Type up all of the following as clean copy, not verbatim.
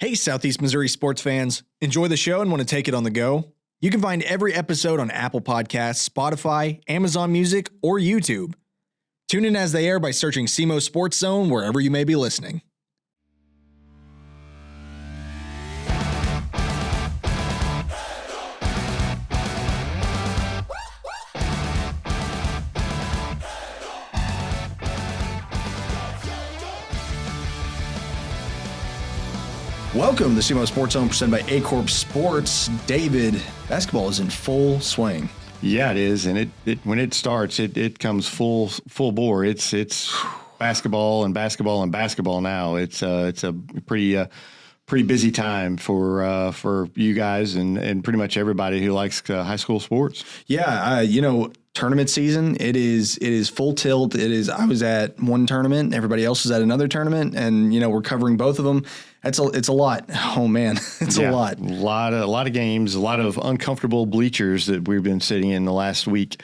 Hey, Southeast Missouri sports fans. Enjoy the show and want to take it on the go? You can find every episode on Apple Podcasts, Spotify, Amazon Music, or YouTube. Tune in as they air by searching SEMO Sports Zone wherever you may be listening. Welcome to SEMO Sports Zone presented by A-Corp Sports. David, basketball is in full swing. Yeah, it is, and it when it starts, it comes full bore. It's basketball now. It's a pretty busy time for you guys and pretty much everybody who likes high school sports. Yeah, tournament season. It is full tilt. I was at one tournament, everybody else is at another tournament, and we're covering both of them. It's a lot. Oh man, it's a lot. A lot of games, a lot of uncomfortable bleachers that we've been sitting in the last week.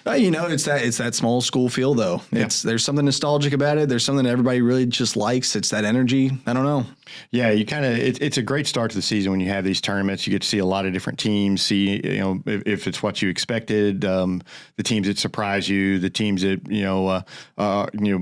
It's that small school feel though. Yeah. There's something nostalgic about it. There's something that everybody really just likes. It's that energy. I don't know. Yeah, it's a great start to the season when you have these tournaments. You get to see a lot of different teams. See, if it's what you expected, the teams that surprise you, the teams that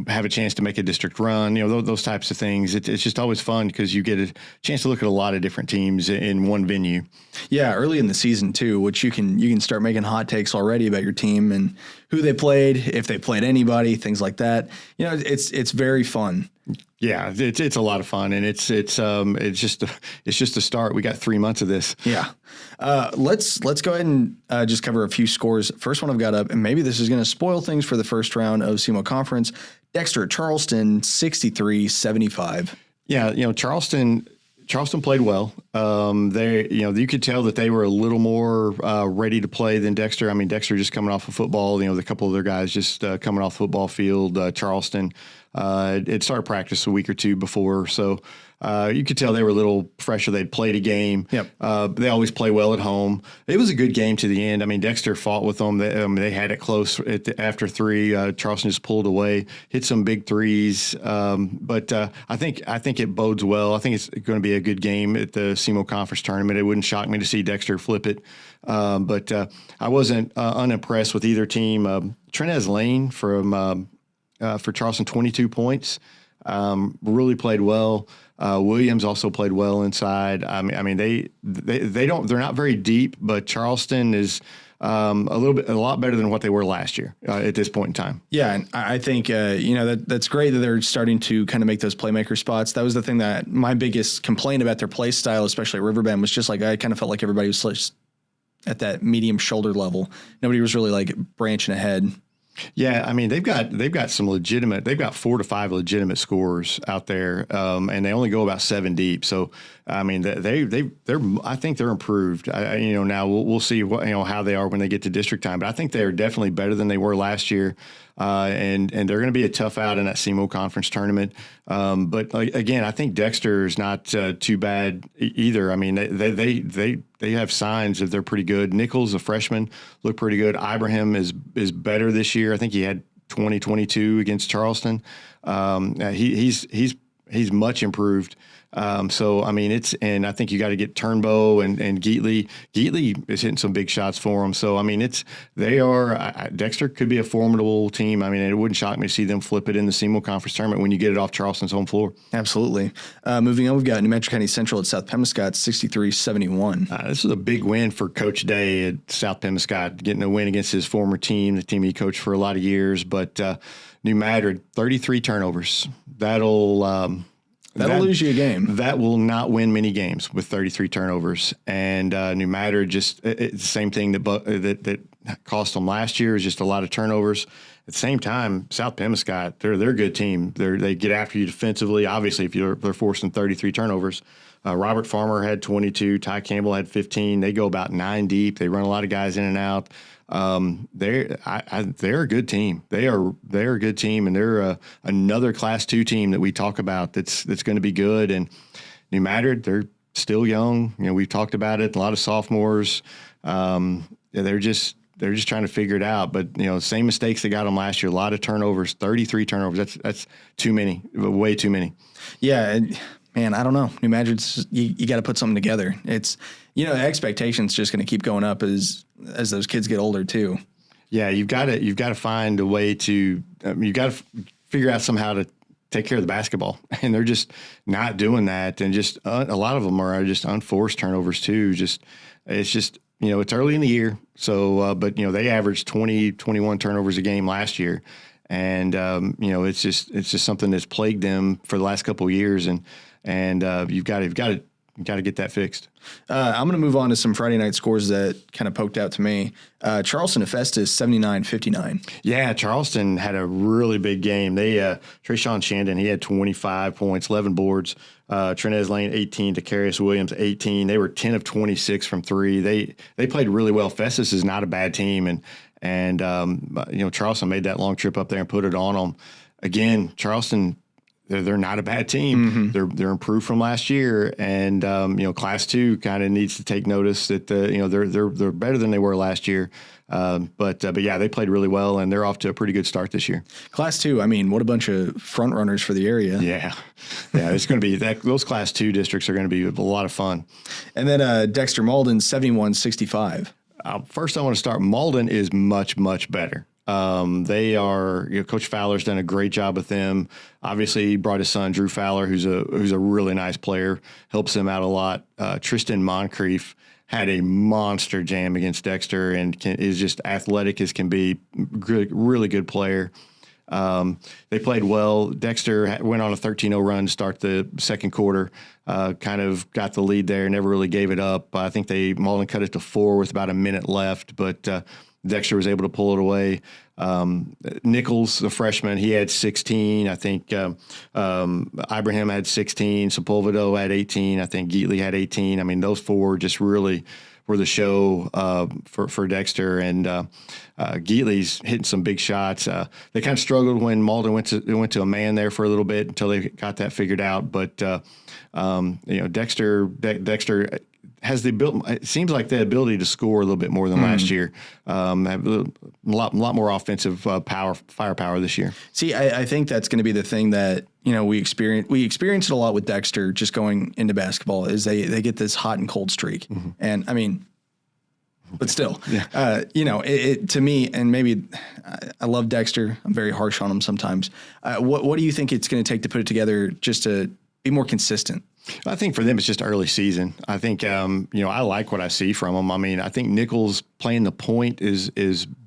have a chance to make a district run. Those types of things. It's just always fun because you get a chance to look at a lot of different teams in one venue. Yeah, early in the season too, which you can start making hot takes already about your team and who they played, if they played anybody, things like that. It's very fun. Yeah, it's a lot of fun, and it's just a start. We got 3 months of this. Yeah, let's go ahead and just cover a few scores. First one I've got up, and maybe this is going to spoil things for the first round of SEMO Conference. Dexter at Charleston, 63-75. Yeah, Charleston played well. You could tell that they were a little more ready to play than Dexter. I mean, Dexter just coming off of football. The couple of their guys just coming off the football field. Charleston, it started practice a week or two before, so you could tell they were a little fresher. They'd played a game. Yep. They always play well at home. It was a good game to the end. I mean, Dexter fought with them. They had it close after three. Charleston just pulled away, hit some big threes. But I think it bodes well. I think it's going to be a good game at the SEMO Conference tournament. It wouldn't shock me to see Dexter flip it. But I wasn't unimpressed with either team. Trentez Lane for Charleston, 22 points. Really played well. Williams also played well inside. I mean they're not very deep, but Charleston is a lot better than what they were last year at this point in time. Yeah, and I think that's great that they're starting to kind of make those playmaker spots. That was the thing that my biggest complaint about their play style, especially at Riverbend, was just like I kind of felt like everybody was at that medium shoulder level. Nobody was really like branching ahead. Yeah, I mean they've got 4 to 5 legitimate scorers out there, and they only go about 7 deep. So I mean I think they're improved. Now we'll see how they are when they get to district time, but I think they are definitely better than they were last year, and they're going to be a tough out in that SEMO Conference tournament. But again, I think Dexter is not too bad either. I mean they have signs that they're pretty good. Nichols, a freshman, looked pretty good. Ibrahim is better this year. I think he had 20-22 against Charleston. He's much improved. So I mean and I think you got to get Turnbow and Geatley. Geatley is hitting some big shots for them. So I mean Dexter could be a formidable team. I mean it wouldn't shock me to see them flip it in the SEMO Conference tournament when you get it off Charleston's home floor. Absolutely. Moving on, we've got New Metro County Central at South Pemscott, 63-71. This is a big win for Coach Day at South Pemscott, getting a win against his former team, the team he coached for a lot of years. But New Madrid, 33 turnovers. That'll lose you a game. That will not win many games with 33 turnovers. And New Madrid it's the same thing that cost them last year, is just a lot of turnovers. At the same time, South Pemscott, they're a good team. They get after you defensively. Obviously, if they're forcing 33 turnovers. Robert Farmer had 22. Ty Campbell had 15. They go about 9 deep. They run a lot of guys in and out. They're a good team. They're a good team, and they're another Class 2 team that we talk about that's going to be good. And New Madrid, they're still young. We've talked about it. A lot of sophomores. They're just trying to figure it out. But same mistakes they got them last year. A lot of turnovers, 33 turnovers. That's too many, way too many. Yeah. And man, I don't know. New Madrid's, you got to put something together. It's, expectations just going to keep going up as those kids get older too. Yeah, you've got to find a way to you've got to figure out somehow to take care of the basketball, and they're just not doing that. And just a lot of them are just unforced turnovers too. It's just it's early in the year, so but they averaged 20, 21 turnovers a game last year, and it's just something that's plagued them for the last couple of years, and you've got to get that fixed. I'm going to move on to some Friday night scores that kind of poked out to me. Charleston at Festus, 79-59. Yeah, Charleston had a really big game. They Trayshawn Shandon, he had 25 points, 11 boards. Trenez Lane, 18. Takarius Williams, 18. They were 10 of 26 from three. They played really well. Festus is not a bad team, and Charleston made that long trip up there and put it on them. Again, Charleston, they're not a bad team. Mm-hmm. They're improved from last year, and Class 2 kind of needs to take notice that they're better than they were last year. But yeah, they played really well, and they're off to a pretty good start this year. Class 2, I mean, what a bunch of front runners for the area. Yeah, it's going to be those Class 2 districts are going to be a lot of fun. And then Dexter Malden, 71-65. First, I want to start. Malden is much, much better. They are, Coach Fowler's done a great job with them. Obviously, he brought his son, Drew Fowler, who's a really nice player, helps them out a lot. Tristan Moncrief had a monster jam against Dexter and is just athletic as can be, really good player. They played well. Dexter went on a 13-0 run to start the second quarter, kind of got the lead there, never really gave it up. I think Malden cut it to 4 with about a minute left, but Dexter was able to pull it away. Nichols, the freshman, he had 16. I think Ibrahim had 16. Sepulvedo had 18. I think Geatley had 18. I mean, those four just really were the show for Dexter. And Geatley's hitting some big shots. They kind of struggled when Malden went to a man there for a little bit until they got that figured out. But Dexter has the ability. It seems like the ability to score a little bit more than last year. Have a lot more offensive firepower this year. See, I think that's going to be the thing that we experience. We experience it a lot with Dexter just going into basketball. Is they get this hot and cold streak, and I mean, but still, yeah. It to me, and maybe I love Dexter. I'm very harsh on him sometimes. What do you think it's going to take to put it together just to be more consistent? I think for them, it's just early season. I think, I like what I see from them. I mean, I think Nichols playing the point is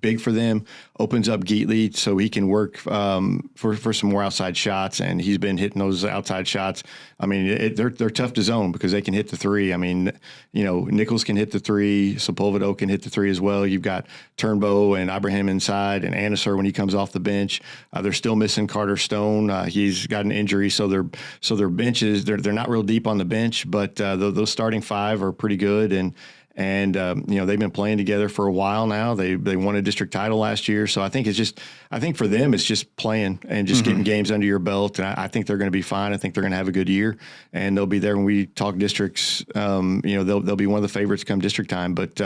big for them, opens up Geatley so he can work for some more outside shots, and he's been hitting those outside shots. I mean, they're tough to zone because they can hit the three. I mean, Nichols can hit the three, Sepulvedo can hit the three as well. You've got Turnbow and Ibrahim inside, and Anasar when he comes off the bench. They're still missing Carter Stone. He's got an injury, so their benches they're not real deep on the bench, but those starting five are pretty good, and they've been playing together for a while now. They won a district title last year, so I think for them it's just playing and just getting games under your belt, and I think they're going to be fine. I think they're going to have a good year, and they'll be there when we talk districts. They'll be one of the favorites come district time. But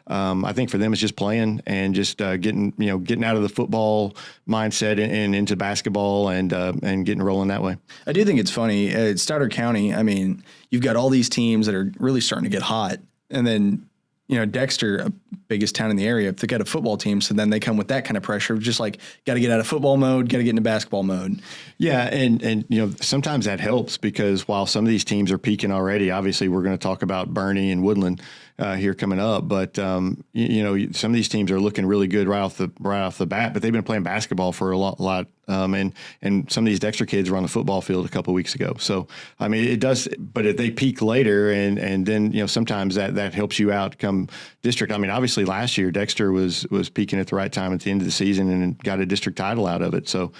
I think for them it's just playing and just getting out of the football mindset and into basketball and getting rolling that way. I do think it's funny at Stoddard County. I mean, you've got all these teams that are really starting to get hot. And then, Dexter, biggest town in the area, if they got a football team, so then they come with that kind of pressure, just like got to get out of football mode, got to get into basketball mode. Yeah, and sometimes that helps because while some of these teams are peaking already, obviously we're going to talk about Bernie and Woodland here coming up, but some of these teams are looking really good right off the bat, but they've been playing basketball for a lot. And some of these Dexter kids were on the football field a couple of weeks ago. So, I mean, it does, but if they peak later and then, sometimes that helps you out come district. I mean, obviously last year Dexter was peaking at the right time at the end of the season and got a district title out of it. So,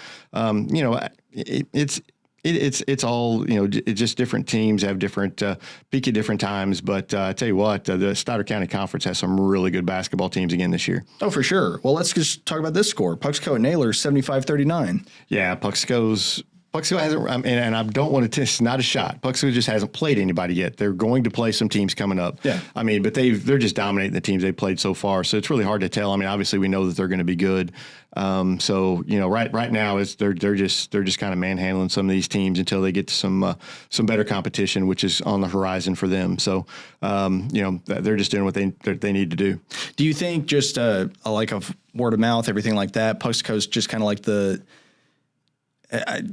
it's all, it's just different teams have different peak at different times. But I tell you what, the Stoddard County Conference has some really good basketball teams again this year. Oh, for sure. Well, let's just talk about this score. Puxico at Naylor, 75-39. Yeah, Puxico's Puxco hasn't, and I don't want to. It's not a shot. Puxco just hasn't played anybody yet. They're going to play some teams coming up. Yeah. I mean, but they're just dominating the teams they've played so far. So it's really hard to tell. I mean, obviously we know that they're going to be good. So right now they're just kind of manhandling some of these teams until they get to some better competition, which is on the horizon for them. So they're just doing what they need to do. Do you think just like a word of mouth, everything like that, Puxco's just kind of like the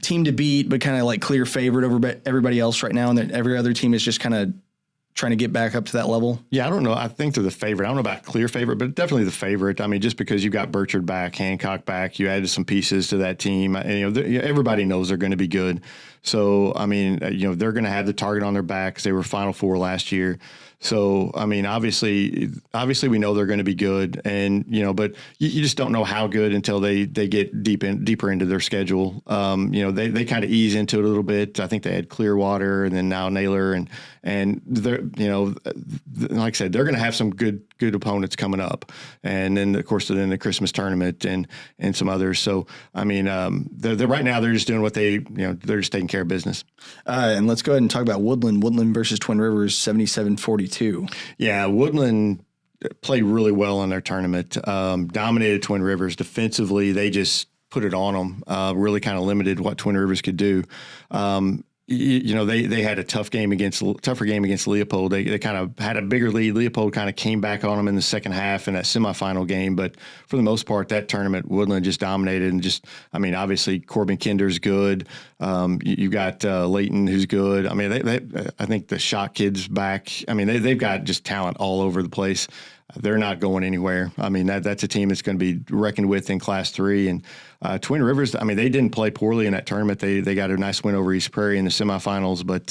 team to beat, but kind of like clear favorite over everybody else right now, and that every other team is just kind of trying to get back up to that level? Yeah, I don't know. I think they're the favorite. I don't know about clear favorite, but definitely the favorite. I mean, just because you've got Burchard back, Hancock back, you added some pieces to that team, and everybody knows they're going to be good. So, I mean, they're going to have the target on their back because they were Final Four last year. So, I mean, obviously we know they're going to be good, and but you just don't know how good until they get deeper into their schedule. They kind of ease into it a little bit. I think they had Clearwater and then now Naylor, and they're like I said, they're going to have some good opponents coming up, and then of course the Christmas tournament and some others. So, I mean, they're right now they're just doing what they're just taking care of business. And let's go ahead and talk about Woodland versus Twin Rivers, 77-42. Yeah, Woodland played really well in their tournament, dominated Twin Rivers defensively. They just put it on them, really kind of limited what Twin Rivers could do. They had a tougher game against Leopold. They kind of had a bigger lead. Leopold kind of came back on them in the second half in that semifinal game. But for the most part, that tournament, Woodland just dominated. And obviously Corbin Kinder's good. You got Leighton, who's good. I mean, I think the shot kid's back. I mean, they've got just talent all over the place. They're not going anywhere. I mean, that's a team that's going to be reckoned with in Class 3. And Twin Rivers, I mean, they didn't play poorly in that tournament. They got a nice win over East Prairie in the semifinals, but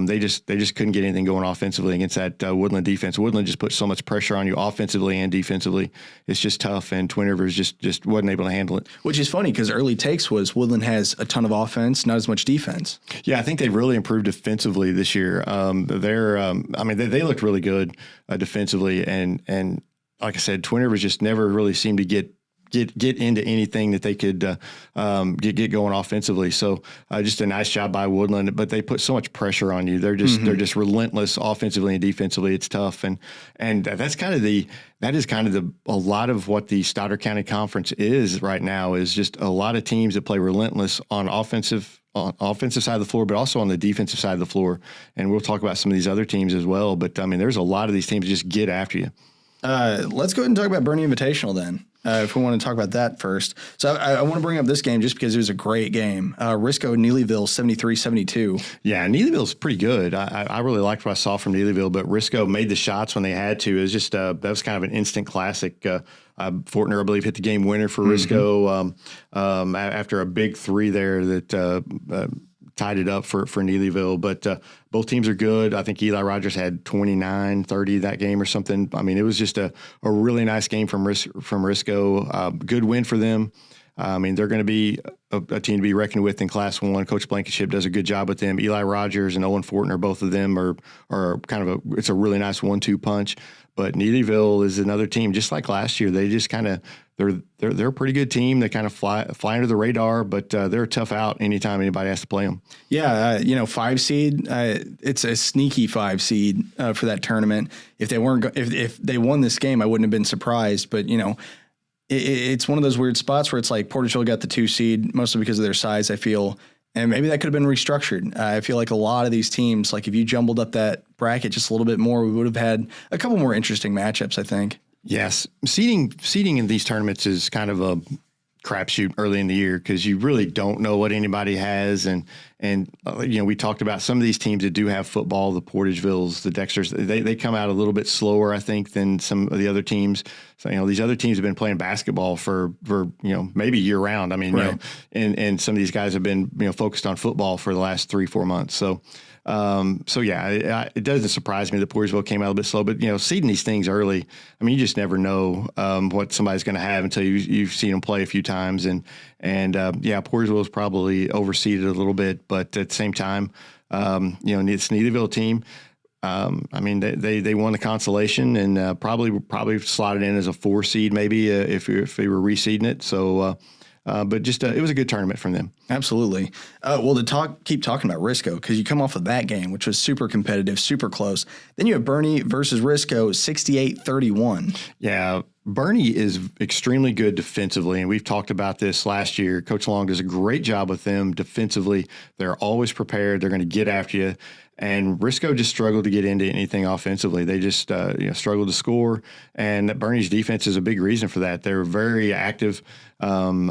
they just couldn't get anything going offensively against that Woodland defense. Woodland just put so much pressure on you offensively and defensively. It's just tough, and Twin Rivers just wasn't able to handle it. Which is funny because early takes was Woodland has a ton of offense, not as much defense. Yeah, I think they've really improved defensively this year. They looked really good defensively, and like I said, Twin Rivers just never really seemed to get into anything that they could get going offensively. So just a nice job by Woodland, but they put so much pressure on you. They're just relentless offensively and defensively. It's tough, and that's kind of a lot of what the Stoddard County Conference is right now. Is just a lot of teams that play relentless on offensive side of the floor, but also on the defensive side of the floor. And we'll talk about some of these other teams as well. But I mean, there's a lot of these teams that just get after you. Let's go ahead and talk about Bernie Invitational then, if we want to talk about that first. So I want to bring up this game just because it was a great game. Risco Neelyville 73-72. Yeah, Neelyville's pretty good. I really liked what I saw from Neelyville, but Risco made the shots when they had to. It was just that was kind of an instant classic. Fortner, I believe, hit the game winner for Risco after a big three there that tied it up for Neelyville. But both teams are good. I think Eli Rogers had 29-30 that game or something. I mean, it was just a really nice game from Risco. Good win for them. I mean, they're going to be a team to be reckoned with in Class 1. Coach Blankenship does a good job with them. Eli Rogers and Owen Fortner, both of them are kind of it's a really nice 1-2 punch. But Neelyville is another team, just like last year. They just kind of they're a pretty good team. They kind of fly under the radar, but they're a tough out anytime anybody has to play them. Yeah, 5 seed. It's a sneaky 5 seed for that tournament. If they won this game, I wouldn't have been surprised. But it's one of those weird spots where it's like Porterville got the 2 seed mostly because of their size, I feel. And maybe that could have been restructured. I feel like a lot of these teams, like if you jumbled up that bracket just a little bit more, we would have had a couple more interesting matchups, I think. Yes. Seeding in these tournaments is kind of a crapshoot early in the year because you really don't know what anybody has. And we talked about some of these teams that do have football, the Portagevilles, the Dexters, they come out a little bit slower, I think, than some of the other teams. So, these other teams have been playing basketball for maybe year round. I mean, right. And some of these guys have been, focused on football for the last 3-4 months. So it doesn't surprise me that Portersville came out a bit slow, but seeding these things early, I mean, you just never know what somebody's going to have until you've seen them play a few times, and Portersville is probably overseeded a little bit, but at the same time, it's Neelyville team. I mean, they won the consolation and probably slotted in as a 4 seed maybe if they were reseeding it. So, but just it was a good tournament from them. Absolutely. Well, keep talking about Risco, because you come off of that game, which was super competitive, super close. Then you have Bernie versus Risco, 68-31. Yeah, Bernie is extremely good defensively, and we've talked about this last year. Coach Long does a great job with them defensively. They're always prepared. They're going to get after you. And Risco just struggled to get into anything offensively. They just struggled to score, and Bernie's defense is a big reason for that. They're very active, and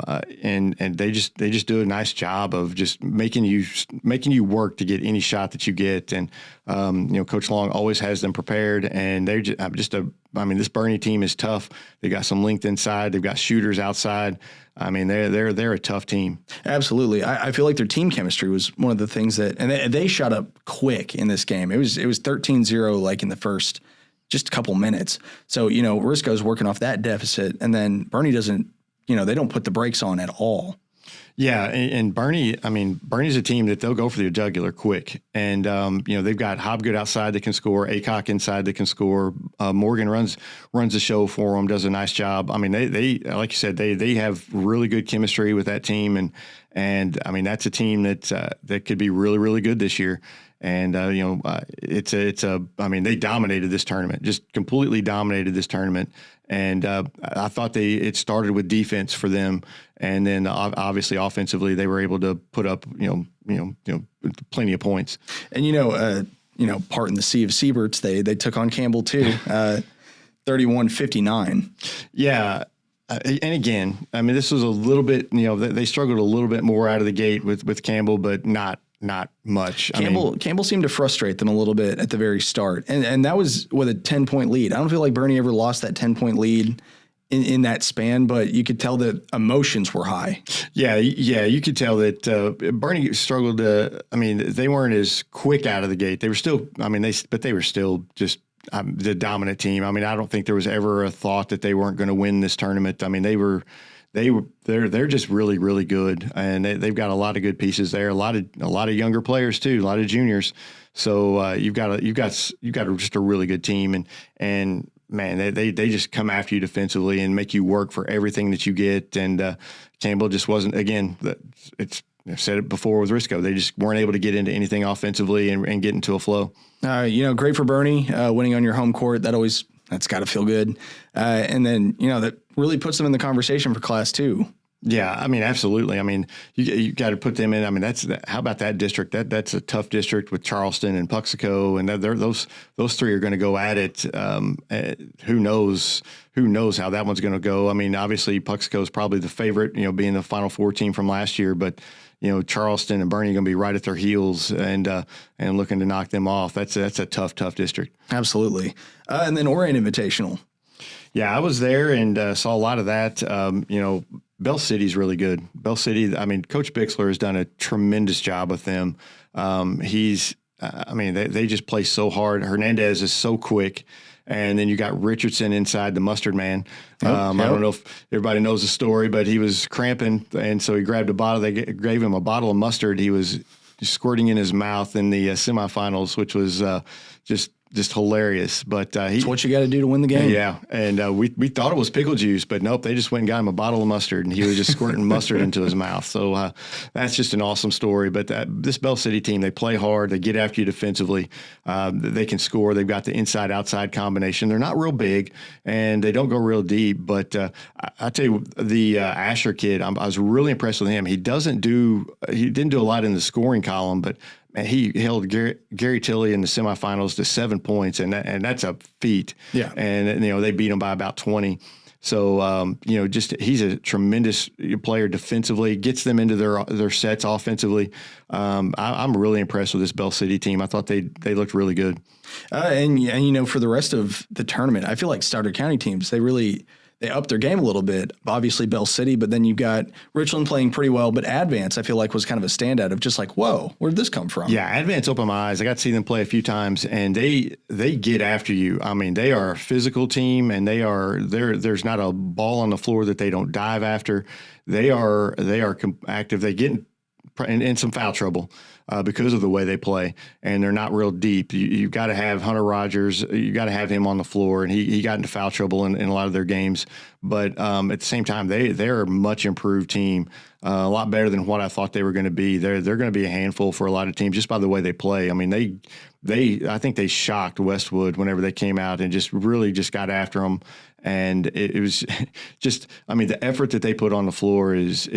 they just do a nice job of just making you work to get any shot that you get. And Coach Long always has them prepared, and they're this Bernie team is tough. They got some length inside. They've got shooters outside. I mean, they're a tough team. Absolutely. I feel like their team chemistry was one of the things that, and they shot up quick in this game. It was 13-0 like in the first just a couple minutes. So, Risco's working off that deficit, and then Bernie doesn't, they don't put the brakes on at all. Yeah, and Bernie's a team that they'll go for the jugular quick, and they've got Hobgood outside that can score, Aycock inside that can score. Morgan runs the show for them, does a nice job. I mean, they like you said, they have really good chemistry with that team, and I mean that's a team that could be really really good this year. And they dominated this tournament, just completely dominated this tournament. And I thought it started with defense for them, and then obviously offensively they were able to put up plenty of points. And part in the sea of Sieberts, they took on Campbell too, 31-59. Yeah. And again, I mean, this was a little bit, they struggled a little bit more out of the gate with Campbell, but not much. Campbell seemed to frustrate them a little bit at the very start. And that was with a 10-point lead. I don't feel like Bernie ever lost that 10-point lead in that span, but you could tell that emotions were high. Yeah, you could tell that Bernie struggled to, they weren't as quick out of the gate. They were still, they were still just the dominant team. I mean, I don't think there was ever a thought that they weren't going to win this tournament. I mean, they're just really, really good, and they've got a lot of good pieces there. A lot of younger players too, a lot of juniors. So you've got just a really good team, and man, they just come after you defensively and make you work for everything that you get. And Campbell just wasn't. Again, I've said it before with Risco. They just weren't able to get into anything offensively and get into a flow. Great for Bernie winning on your home court. That's got to feel good. And then, that really puts them in the conversation for Class 2. Yeah, absolutely. You got to put them in. How about that district? That's a tough district with Charleston and Puxico, and those three are going to go at it. Who knows how that one's going to go? Obviously Puxico is probably the favorite, being the Final Four team from last year, but Charleston and Bernie are going to be right at their heels and looking to knock them off. That's a tough district. Absolutely. And then Orient Invitational. Yeah, I was there and saw a lot of that. Bell City's really good. Bell City, Coach Bixler has done a tremendous job with them. They just play so hard. Hernandez is so quick. And then you got Richardson inside, the mustard man. I don't know if everybody knows the story, but he was cramping, and so he grabbed a bottle. They gave him a bottle of mustard. He was squirting in his mouth in the semifinals, which was just hilarious. But that's what you got to do to win the game. Yeah, and we thought it was pickle juice, but nope, they just went and got him a bottle of mustard, and he was just squirting mustard into his mouth. So that's just an awesome story. But this Bell City team, they play hard, they get after you defensively, they can score. They've got the inside-outside combination. They're not real big, and they don't go real deep. But I tell you, the Asher kid, I was really impressed with him. He didn't do a lot in the scoring column, but he held Gary Tilley in the semifinals to 7 points, and that's a feat. Yeah, and they beat him by about 20. So he's a tremendous player defensively. Gets them into their sets offensively. I'm really impressed with this Bell City team. I thought they looked really good. And for the rest of the tournament, I feel like Starter County teams they upped their game a little bit. Obviously Bell City, but then you've got Richland playing pretty well. But Advance, I feel like, was kind of a standout of just like, whoa, where did this come from? Yeah, Advance opened my eyes. I got to see them play a few times, and they get after you. They are a physical team, and there's not a ball on the floor that they don't dive after. They are active. They get in some foul trouble. because of the way they play, and they're not real deep. You've got to have Hunter Rogers. You got to have him on the floor, and he got into foul trouble in a lot of their games. But at the same time, they're a much improved team, a lot better than what I thought they were going to be. They're going to be a handful for a lot of teams just by the way they play. I mean, I think they shocked Westwood whenever they came out and just really just got after them. And it was just, I mean, the effort that they put on the floor is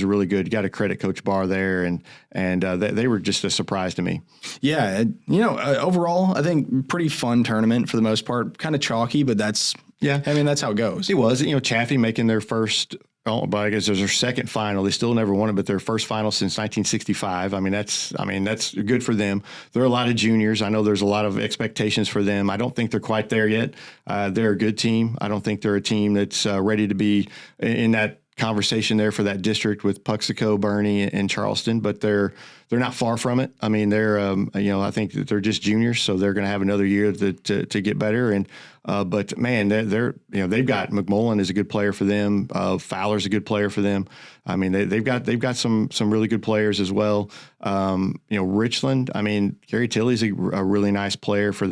really good. You got to credit Coach Barr there, and they were just a surprise to me. Yeah, overall, I think pretty fun tournament for the most part. Kind of chalky, but that's how it goes. It was, Chaffee making their first. But I guess there's their second final. They still never won it, but their first final since 1965. I mean, that's good for them. There are a lot of juniors. I know there's a lot of expectations for them. I don't think they're quite there yet. They're a good team. I don't think they're a team that's ready to be in that conversation there for that district with Puxico, Bernie, and Charleston, but they're not far from it. I mean, they're I think that they're just juniors, so they're going to have another year to get better. And but man, they've got McMullen is a good player for them. Fowler's a good player for them. I mean, they've got some really good players as well. Richland. I mean, Gary Tilley's a really nice player for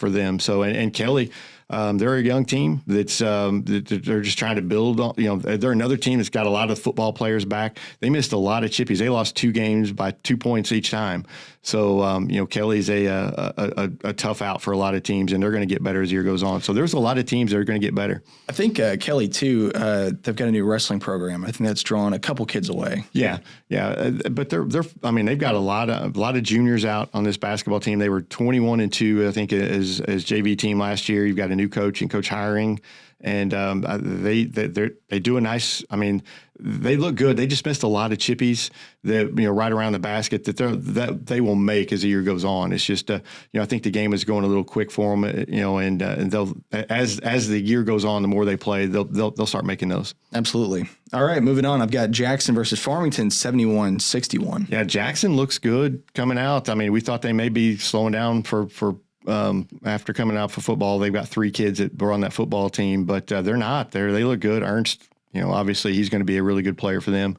them. So and Kelly. They're a young team that's they're just trying to build on. They're another team that's got a lot of football players back. They missed a lot of chippies. They lost 2 games by 2 points each time. So Kelly's a tough out for a lot of teams, and they're going to get better as the year goes on. So there's a lot of teams that are going to get better. I think Kelly too. They've got a new wrestling program. I think that's drawn a couple kids away. Yeah. But they're. I mean, they've got a lot of juniors out on this basketball team. They were 21-2, I think, as JV team last year. You've got a new coach and Coach Hiring, and they do a nice. I mean, they look good. They just missed a lot of chippies that right around the basket that they will make as the year goes on. It's just I think the game is going a little quick for them. And they'll as the year goes on, the more they play, they'll start making those. Absolutely. All right, moving on. I've got Jackson versus Farmington, 71-61. Yeah, Jackson looks good coming out. I mean, we thought they may be slowing down for after coming out for football. They've got 3 kids that were on that football team, but they're not. They look good. Ernst, obviously he's going to be a really good player for them.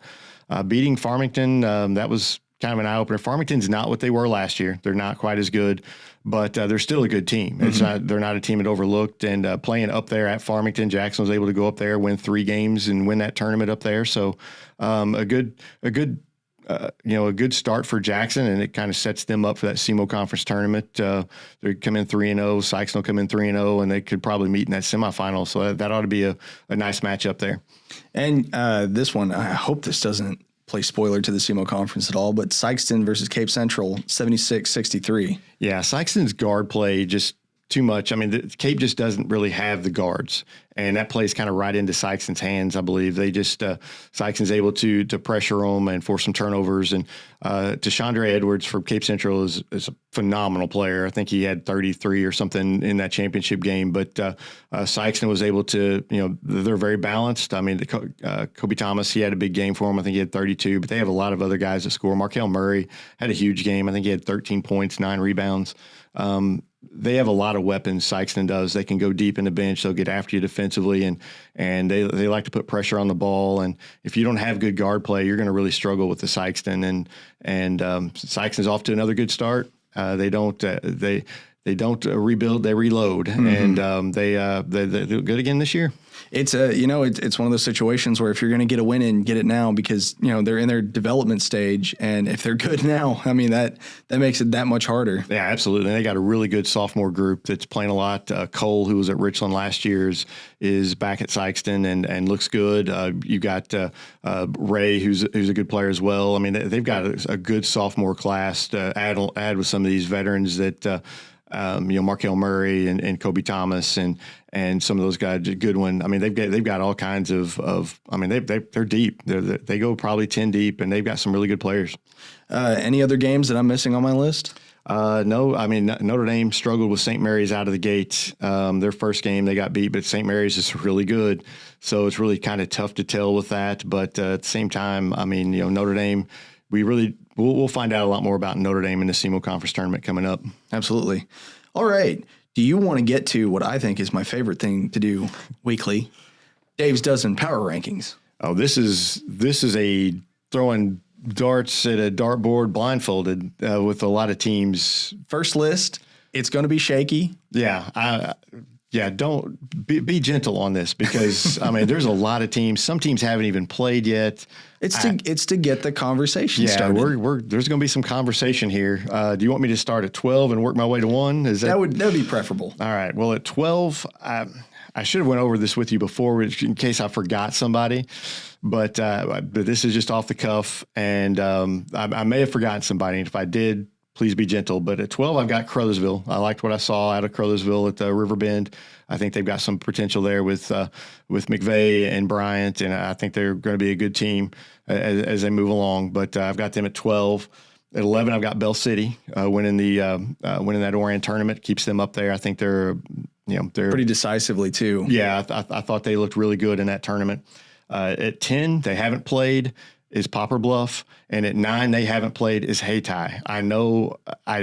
Beating Farmington, that was kind of an eye-opener. Farmington's not what they were last year. They're not quite as good, but they're still a good team. Mm-hmm. They're not a team that overlooked. And playing up there at Farmington, Jackson was able to go up there, win 3 games, and win that tournament up there. So a good start for Jackson, and it kind of sets them up for that SEMO Conference tournament. They come in 3-0. Sykes will come in 3-0, and they could probably meet in that semifinal. So that ought to be a nice matchup there. And this one, I hope this doesn't play spoiler to the SEMO Conference at all, but Sykeston versus Cape Central, 76-63. Yeah, Sykeston's guard play just too much. I mean, Cape just doesn't really have the guards, and that plays kind of right into Sykeston's hands, I believe. They just Sykeston's able to pressure them and force some turnovers. And Deshandre Edwards from Cape Central is a phenomenal player. I think he had 33 or something in that championship game. But Sykeston was able to, they're very balanced. I mean, Kobe Thomas, he had a big game for him. I think he had 32, but they have a lot of other guys that score. Markel Murray had a huge game. I think he had 13 points, 9 rebounds. They have a lot of weapons. Sykeston does. They can go deep in the bench. They'll get after you defensively, and they like to put pressure on the ball. And if you don't have good guard play, you're going to really struggle with the Sykeston. And Sykeston's off to another good start. They don't rebuild. They reload, mm-hmm. And they do good again this year. It's it's one of those situations where if you're going to get a win in, get it now, because they're in their development stage, and if they're good now, I mean that makes it that much harder. Yeah, absolutely. And they got a really good sophomore group that's playing a lot. Cole, who was at Richland last year, is back at Sykeston and looks good. You got Ray, who's a good player as well. I mean, they've got a good sophomore class to add with some of these veterans that. Markel Murray and Kobe Thomas and some of those guys, a good one. I mean, they've got all kinds of I mean, they're deep. They go probably 10 deep, and they've got some really good players. Any other games that I'm missing on my list? No, I mean, Notre Dame struggled with St. Mary's out of the gate. Their first game they got beat, but St. Mary's is really good. So it's really kind of tough to tell with that. But at the same time, I mean, Notre Dame, we'll find out a lot more about Notre Dame in the SEMO Conference tournament coming up. Absolutely. All right. Do you want to get to what I think is my favorite thing to do weekly? Dave's Dozen Power Rankings. Oh, this is a throwing darts at a dartboard blindfolded with a lot of teams. First list, it's going to be shaky. Yeah. Don't be gentle on this because I mean, there's a lot of teams. Some teams haven't even played yet. It's to get the conversation started. There's going to be some conversation here. Do you want me to start at 12 and work my way to 1? That would be preferable. All right. Well, at 12, I should have went over this with you before in case I forgot somebody, but this is just off the cuff, and I may have forgotten somebody. And if I did, please be gentle. But at 12, I've got Crothersville. I liked what I saw out of Crothersville at the Riverbend. I think they've got some potential there with McVeigh and Bryant, and I think they're going to be a good team as they move along. But I've got them at 12. At 11, I've got Bell City winning that Orion tournament, keeps them up there. I think they're pretty decisively too. Yeah, I thought they looked really good in that tournament. At 10, they haven't played, is Poplar Bluff, and at 9, they haven't played, is Hayti. I know I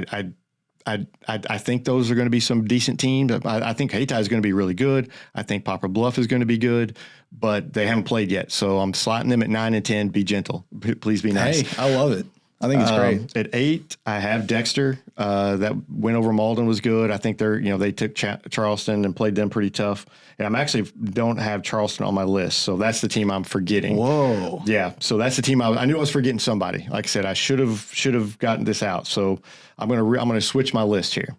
think those are going to be some decent teams. I think Hayti is going to be really good. I think Poplar Bluff is going to be good, but they haven't played yet. So I'm slotting them at 9 and 10. Be gentle. Please be nice. Hey, I love it. I think it's great. At 8, I have Dexter. That win over Malden was good. I think they took Charleston and played them pretty tough. And I'm actually don't have Charleston on my list, so that's the team I'm forgetting. Whoa. Yeah, so that's the team I knew I was forgetting somebody. Like I said, I should have gotten this out. So I'm gonna switch my list here.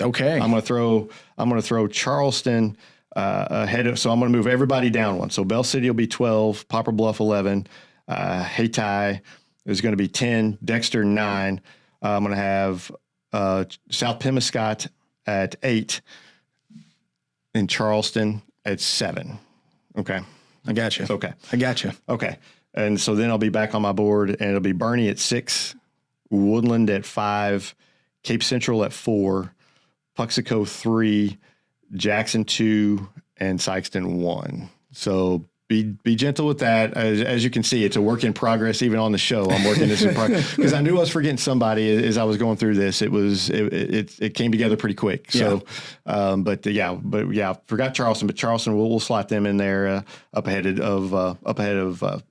Okay. I'm gonna throw Charleston ahead of. So I'm gonna move everybody down one. So Bell City will be 12, Poplar Bluff 11, Hayti is going to be 10, Dexter 9. I'm going to have South Pemiscot at 8 and Charleston at 7. Okay. I got you. Okay. I got you. Okay. And so then I'll be back on my board, and it'll be Bernie at 6, Woodland at 5, Cape Central at 4, Puxico 3, Jackson 2, and Sykeston 1. So be gentle with that. As you can see, it's a work in progress. Even on the show, I'm working this in progress because I knew I was forgetting somebody as I was going through this. It came together pretty quick. So, yeah. Forgot Charleston, but Charleston we'll slot them in there up ahead of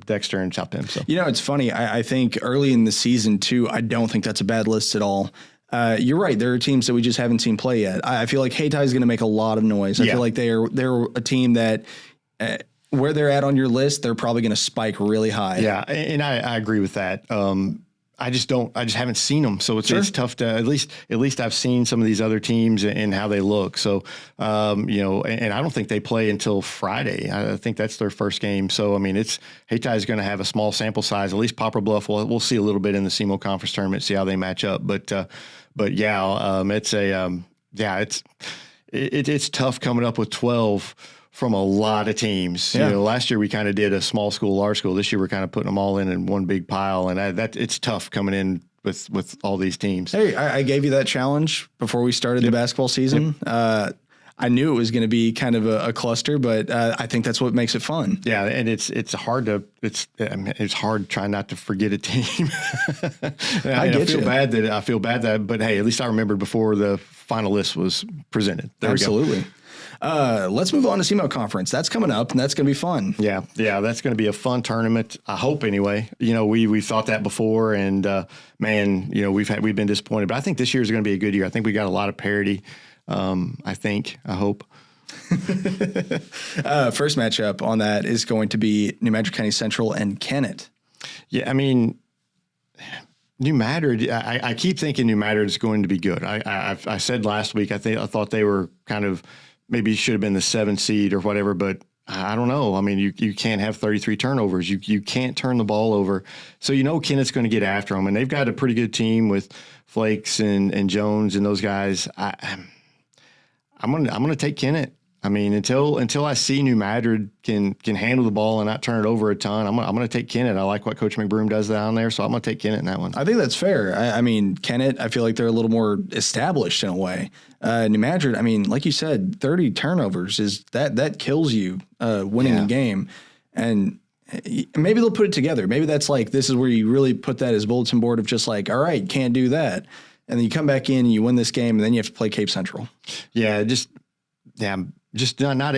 Dexter and South Penn. So it's funny. I think early in the season too. I don't think that's a bad list at all. You're right. There are teams that we just haven't seen play yet. I feel like Hayti is going to make a lot of noise. I feel like they're a team that. Where they're at on your list, they're probably going to spike really high. Yeah, and I agree with that. I just haven't seen them, so it's tough to at least I've seen some of these other teams and how they look. So and I don't think they play until Friday. I think that's their first game. So I mean, Hayti is going to have a small sample size. At least Poplar Bluff, we'll see a little bit in the SEMO Conference tournament, see how they match up. But it's tough coming up with 12. From a lot of teams. Yeah. Last year we kind of did a small school, large school. This year we're kind of putting them all in one big pile, and that it's tough coming in with all these teams. Hey, I gave you that challenge before we started the basketball season. Yep. I knew it was going to be kind of a cluster, but I think that's what makes it fun. Yeah, and it's hard trying not to forget a team. I feel bad that, but hey, at least I remembered before the final list was presented. There Absolutely. We go. Let's move on to SEMO Conference. That's coming up, and that's going to be fun. Yeah, that's going to be a fun tournament. I hope anyway. We've thought that before, and we've been disappointed. But I think this year is going to be a good year. I think we got a lot of parity. I hope. First matchup on that is going to be New Madrid County Central and Kennett. Yeah, I mean, New Madrid. I keep thinking New Madrid is going to be good. I said last week I thought they were kind of. Maybe should have been the 7th seed or whatever, but I don't know. I mean, you can't have 33 turnovers. You can't turn the ball over. So Kennett's going to get after them, and they've got a pretty good team with Flakes and Jones and those guys. I'm gonna take Kennett. I mean, until I see New Madrid can handle the ball and not turn it over a ton, I'm gonna take Kennett. I like what Coach McBroom does down there, so I'm gonna take Kennett in that one. I think that's fair. I mean, Kennett, I feel like they're a little more established in a way. New Madrid, I mean, like you said, 30 turnovers is that kills you winning a game, and maybe they'll put it together. Maybe that's like this is where you really put that as bulletin board of just like, all right, can't do that, and then you come back in and you win this game, and then you have to play Cape Central. Just not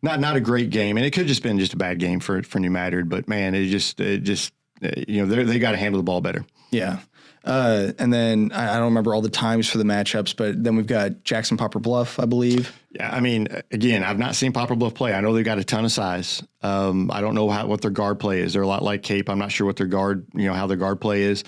not a great game, and it could have just been just a bad game for New Madrid. But man, it just they got to handle the ball better. Yeah. And then I don't remember all the times for the matchups, but then we've got Jackson Poplar Bluff, I believe. Yeah, I mean, again, I've not seen Poplar Bluff play. I know they've got a ton of size. I don't know what their guard play is. They're a lot like Cape. I'm not sure what their guard, how their guard play is.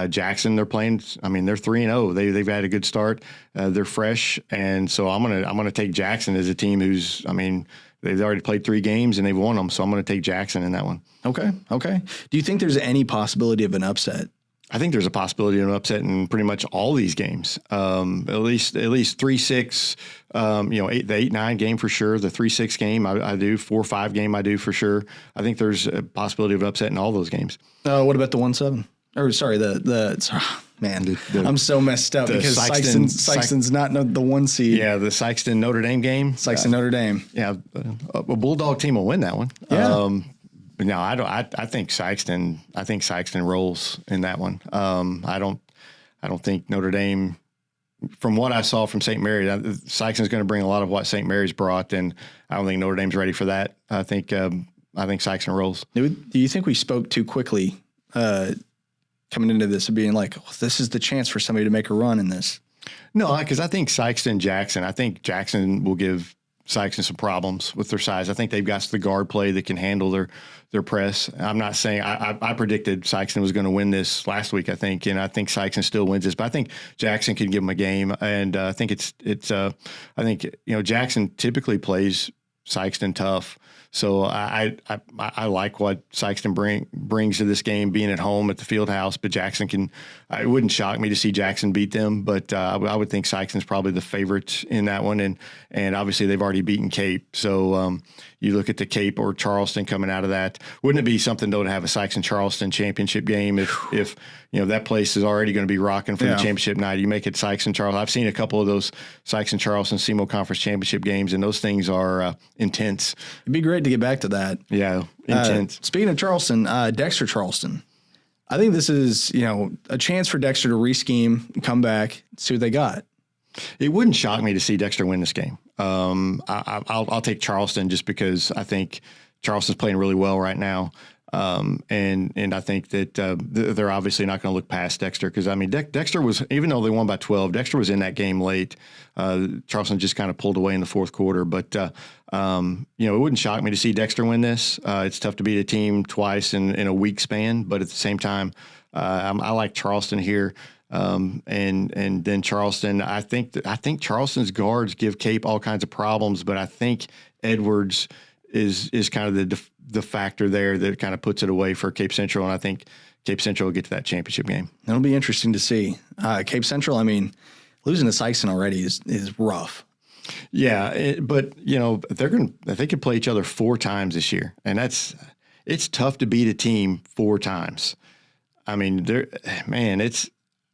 Jackson, they're playing. I mean, they're 3-0. They've had a good start. They're fresh, and so I'm gonna take Jackson as a team who's. I mean, they've already played 3 games and they've won them, so I'm gonna take Jackson in that one. Okay. Do you think there's any possibility of an upset? I think there's a possibility of an upset in pretty much all these games. At least 3-6. The 8-9 game for sure. The 3-6 game I do. 4-5 game I do for sure. I think there's a possibility of upset in all those games. What about the 1-7? Or sorry, I'm so messed up because Sykeston's not the 1 seed. Yeah, the Sykeston Notre Dame game. Notre Dame. Yeah, a Bulldog team will win that one. Yeah. But no, I don't. I think Sykeston rolls in that one. I don't think Notre Dame. From what I saw from St. Mary's, Sykeston's going to bring a lot of what St. Mary's brought, and I don't think Notre Dame's ready for that. I think Sykeston rolls. Do you think we spoke too quickly coming into this of being like, this is the chance for somebody to make a run in this? No, because I think Jackson. I think Jackson will give Sykeston some problems with their size. I think they've got the guard play that can handle their press. I'm not saying I predicted Sykeston was going to win this last week, I think, and I think Sykeston still wins this, but I think Jackson can give them a game, and I think I think Jackson typically plays Sykeston tough. So I like what Sykeston brings to this game, being at home at the field house. But Jackson can. It wouldn't shock me to see Jackson beat them, but I would think Sykeston's probably the favorite in that one, and obviously they've already beaten Cape. So you look at the Cape or Charleston coming out of that. Wouldn't it be something though to have a Sykeston Charleston championship game if that place is already going to be rocking for the championship night? You make it Sykeston Charleston. I've seen a couple of those Sykeston Charleston SEMO Conference championship games, and those things are intense. It'd be great to get back to that. Yeah, intense. Speaking of Charleston, Dexter Charleston. I think this is, a chance for Dexter to re-scheme, come back, see what they got. It wouldn't shock me to see Dexter win this game. I'll take Charleston just because I think Charleston's playing really well right now. And I think that they're obviously not going to look past Dexter because, I mean, Dexter was, even though they won by 12, Dexter was in that game late. Charleston just kind of pulled away in the fourth quarter. But, it wouldn't shock me to see Dexter win this. It's tough to beat a team twice in a week span. But at the same time, I like Charleston here. And then Charleston, I think Charleston's guards give Cape all kinds of problems, but I think Edwards is kind of the factor there that kind of puts it away for Cape Central, and I think Cape Central will get to that championship game. It'll be interesting to see. Cape Central, I mean, losing to Sykeston already is rough. Yeah, but they could play each other 4 times this year, and it's tough to beat a team 4 times. I mean,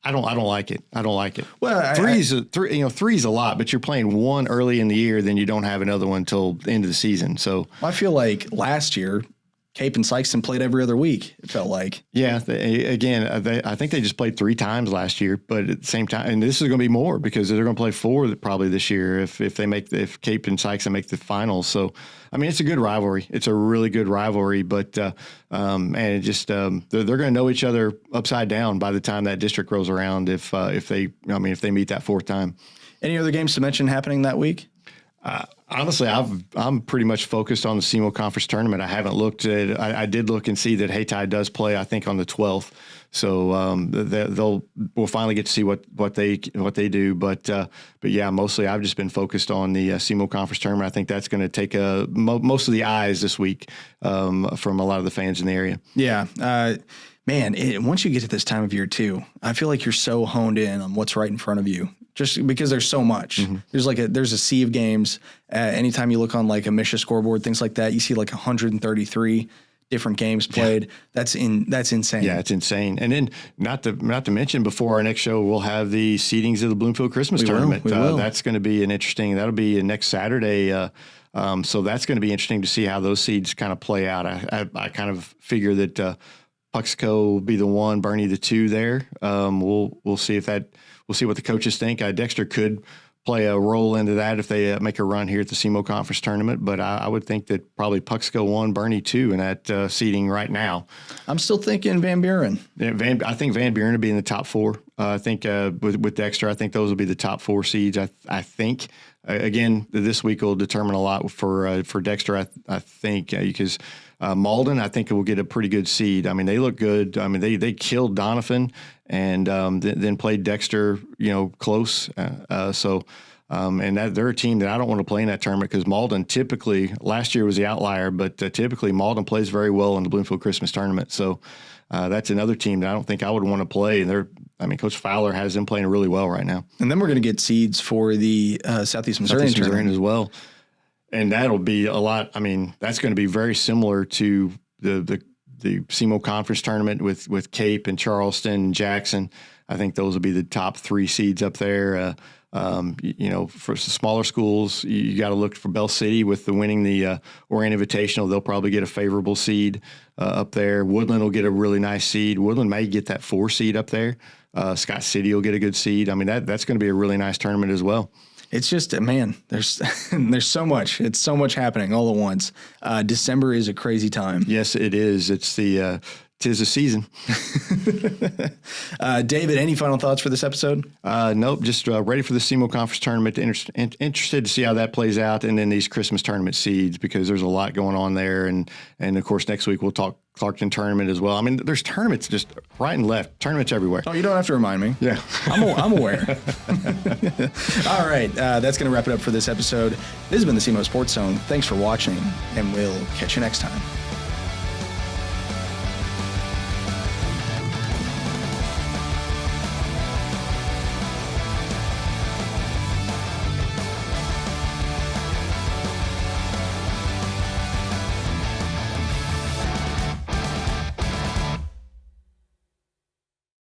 I don't like it. I don't like it. Well, three's a lot, but you're playing one early in the year, then you don't have another one until the end of the season. So I feel like last year, Cape and Sykeston played every other week. It felt like. Yeah. I think they just played 3 times last year, but at the same time, and this is going to be more because they're going to play 4 probably this year if Cape and Sykeston make the finals. So, I mean, it's a good rivalry. It's a really good rivalry, but they're going to know each other upside down by the time that district rolls around. If they meet that 4th time. Any other games to mention happening that week? Honestly, I'm pretty much focused on the SEMO Conference tournament. I haven't looked at. I did look and see that Hayti does play, I think, on the 12th. So we'll finally get to see what they do. But yeah, mostly I've just been focused on the SEMO Conference tournament. I think that's going to take most of the eyes this week from a lot of the fans in the area. Yeah. Man, once you get to this time of year too, I feel like you're so honed in on what's right in front of you. Just because there's so much. Mm-hmm. There's a sea of games. Anytime you look on like a Misha scoreboard, things like that, you see like 133 different games played. Yeah. That's insane. Yeah, it's insane. And then not to mention, before our next show, we'll have the seedings of the Bloomfield Christmas tournament. That's going to be that'll be next Saturday. So that's going to be interesting to see how those seeds kind of play out. I kind of figure that Puxico will be the 1, Bernie the 2 there. We'll see if that. We'll see what the coaches think. Dexter could play a role into that if they make a run here at the SEMO Conference tournament. But I would think that probably Puxco 1, Bernie 2 in that seeding right now. I'm still thinking Van Buren. Yeah, I think Van Buren will be in the top 4. I think with Dexter, I think those will be the top 4 seeds. I think. Again, this week will determine a lot for Dexter, I think, because Malden, I think, will get a pretty good seed. I mean, they look good. I mean, they killed Donovan and then played Dexter, close. And that they're a team that I don't want to play in that tournament because Malden typically, last year was the outlier, but typically Malden plays very well in the Bloomfield Christmas tournament. So that's another team that I don't think I would want to play. And Coach Fowler has them playing really well right now. And then we're going to get seeds for the Southeast Missouri tournament as well. And that'll be a lot. I mean, that's going to be very similar to the SEMO Conference tournament with Cape and Charleston and Jackson. I think those will be the top 3 seeds up there. For smaller schools, you got to look for Bell City with winning the Orient Invitational. They'll probably get a favorable seed up there. Woodland will get a really nice seed. Woodland may get that 4 seed up there. Scott City will get a good seed. I mean, that's going to be a really nice tournament as well. It's just, man, there's so much. It's so much happening all at once. December is a crazy time. Yes, it is. It's 'tis the season. David, any final thoughts for this episode? Nope. Just ready for the SEMO Conference tournament. Interested to see how that plays out, and then these Christmas tournament seeds because there's a lot going on there. And of course, next week we'll talk Clarkton tournament as well. I mean, there's tournaments just right and left, tournaments everywhere. Oh, you don't have to remind me. Yeah. I'm aware. All right. That's going to wrap it up for this episode. This has been the SEMO Sports Zone. Thanks for watching, and we'll catch you next time.